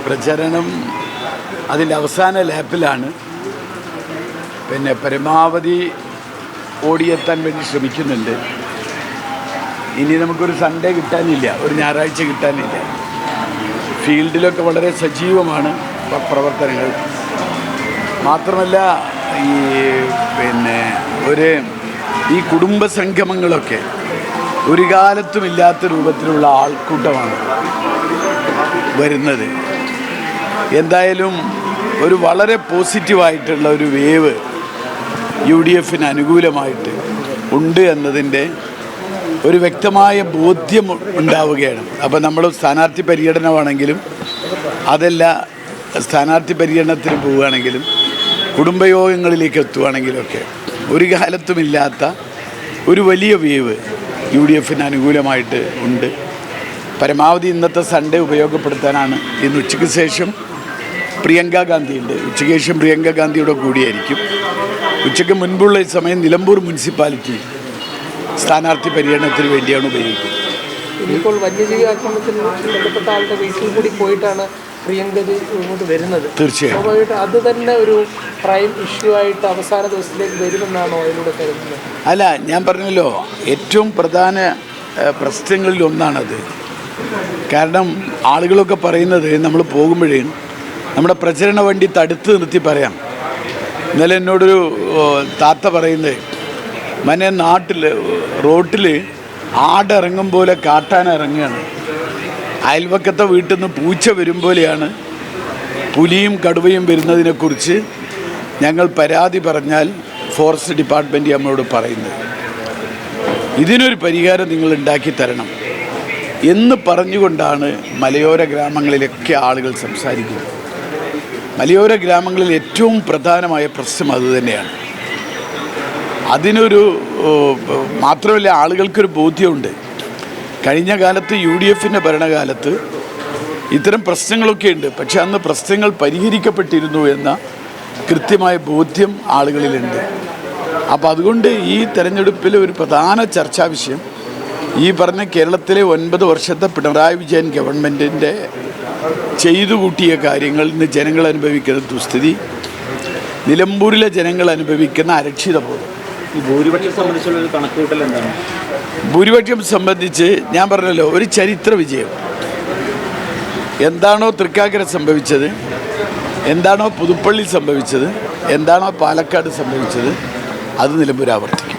പ്രചരണം അതിൻ്റെ അവസാന ലാപ്പിലാണ്. പിന്നെ പരമാവധി ഓടിയെത്താൻ വേണ്ടി ശ്രമിക്കുന്നുണ്ട്. ഇനി നമുക്കൊരു സൺഡേ കിട്ടാനില്ല, ഒരു ഞായറാഴ്ച കിട്ടാനില്ല. ഫീൽഡിലൊക്കെ വളരെ സജീവമാണ് പ്രവർത്തനങ്ങൾ. മാത്രമല്ല ഈ കുടുംബ സംഗമങ്ങളൊക്കെ ഒരു കാലത്തുമില്ലാത്ത രൂപത്തിലുള്ള ആൾക്കൂട്ടമാണ് വരുന്നത്. എന്തായാലും ഒരു വളരെ പോസിറ്റീവായിട്ടുള്ള ഒരു വേവ് UDF അനുകൂലമായിട്ട് ഉണ്ട് എന്നതിൻ്റെ ഒരു വ്യക്തമായ ബോധ്യം ഉണ്ടാവുകയാണ്. അപ്പോൾ നമ്മൾ സ്ഥാനാർത്ഥി പര്യടനമാണെങ്കിലും അതല്ല സ്ഥാനാർത്ഥി പര്യടനത്തിന് പോവുകയാണെങ്കിലും കുടുംബയോഗങ്ങളിലേക്ക് എത്തുകയാണെങ്കിലൊക്കെ ഒരു കാലത്തുമില്ലാത്ത ഒരു വലിയ വേവ് UDF അനുകൂലമായിട്ട് ഉണ്ട്. പരമാവധി ഇന്നത്തെ സൺഡേ ഉപയോഗപ്പെടുത്താനാണ്. ഇന്ന് ഉച്ചയ്ക്ക് ശേഷം പ്രിയങ്ക ഗാന്ധി ഉണ്ട്. ഉച്ചയ്ക്ക് ശേഷം പ്രിയങ്ക ഗാന്ധിയുടെ കൂടിയായിരിക്കും. ഉച്ചയ്ക്ക് മുൻപുള്ള ഈ സമയം നിലമ്പൂർ മുനിസിപ്പാലിറ്റി സ്ഥാനാർത്ഥി പര്യടനത്തിന് വേണ്ടിയാണ് ഉപയോഗിക്കുന്നത്. ഇപ്പോൾ വന്യജീവി ആക്രമണത്തിൽ ബന്ധപ്പെട്ട ആളുടെ വീട്ടിൽ കൂടി പോയിട്ടാണ് പ്രിയങ്ക ഇങ്ങോട്ട് വരുന്നത്. തീർച്ചയായും അത് തന്നെ ഒരു പ്രൈം ഇഷ്യൂ ആയിട്ട് അവസാന ദിവസത്തിലേക്ക് വരുമെന്നാണോ അതിലൂടെ കരുതുന്നത്? അല്ല, ഞാൻ പറഞ്ഞല്ലോ, ഏറ്റവും പ്രധാന പ്രശ്നങ്ങളിൽ ഒന്നാണത്. കാരണം ആളുകളൊക്കെ പറയുന്നത് നമ്മൾ പോകുമ്പോഴേ നമ്മുടെ പ്രചരണ വണ്ടി തടുത്ത് നിർത്തി പറയാം. ഇന്നലെ എന്നോടൊരു താത്ത പറയുന്നത്, മനെ റോട്ടിൽ ആടിറങ്ങും പോലെ കാട്ടാൻ ഇറങ്ങുകയാണ്. അയൽവക്കത്തെ വീട്ടിൽ നിന്ന് പൂച്ച വരും പോലെയാണ് പുലിയും കടുവയും വരുന്നതിനെക്കുറിച്ച് ഞങ്ങൾ പരാതി പറഞ്ഞാൽ ഫോറസ്റ്റ് ഡിപ്പാർട്ട്മെൻറ്റ് നമ്മളോട് പറയുന്നത്. ഇതിനൊരു പരിഹാരം നിങ്ങൾ ഉണ്ടാക്കി തരണം എന്ന് പറഞ്ഞുകൊണ്ടാണ് മലയോര ഗ്രാമങ്ങളിലൊക്കെ ആളുകൾ സംസാരിക്കുന്നത്. മലയോര ഗ്രാമങ്ങളിൽ ഏറ്റവും പ്രധാനമായ പ്രശ്നം അതുതന്നെയാണ്. അതിനൊരു മാത്രമല്ല, ആളുകൾക്കൊരു ബോധ്യമുണ്ട്. കഴിഞ്ഞ കാലത്ത് UDF ഭരണകാലത്ത് ഇത്തരം പ്രശ്നങ്ങളൊക്കെ ഉണ്ട്, പക്ഷെ അന്ന് പ്രശ്നങ്ങൾ പരിഹരിക്കപ്പെട്ടിരുന്നു എന്ന കൃത്യമായ ബോധ്യം ആളുകളിലുണ്ട്. അപ്പോൾ അതുകൊണ്ട് ഈ തെരഞ്ഞെടുപ്പിൽ ഒരു പ്രധാന ചർച്ചാ വിഷയം ഈ പറഞ്ഞ കേരളത്തിലെ 9 വർഷത്തെ പിണറായി വിജയൻ ഗവൺമെൻറ്റിൻ്റെ ചെയ്തു കൂട്ടിയ കാര്യങ്ങൾ ഇന്ന് ജനങ്ങൾ അനുഭവിക്കുന്ന ദുസ്ഥിതി, നിലമ്പൂരിലെ ജനങ്ങൾ അനുഭവിക്കുന്ന അരക്ഷിതബോധം. ഈ ഭൂരിപക്ഷം സംബന്ധിച്ചുള്ളൊരു കണക്കുകൂട്ടൽ എന്താണ്? ഭൂരിപക്ഷം സംബന്ധിച്ച് ഞാൻ പറഞ്ഞല്ലോ, ഒരു ചരിത്ര വിജയം. എന്താണോ തൃക്കാക്കര സംഭവിച്ചത്, എന്താണോ പുതുപ്പള്ളി സംഭവിച്ചത്, എന്താണോ പാലക്കാട് സംഭവിച്ചത്, അത് നിലമ്പൂർ ആവർത്തിക്കും.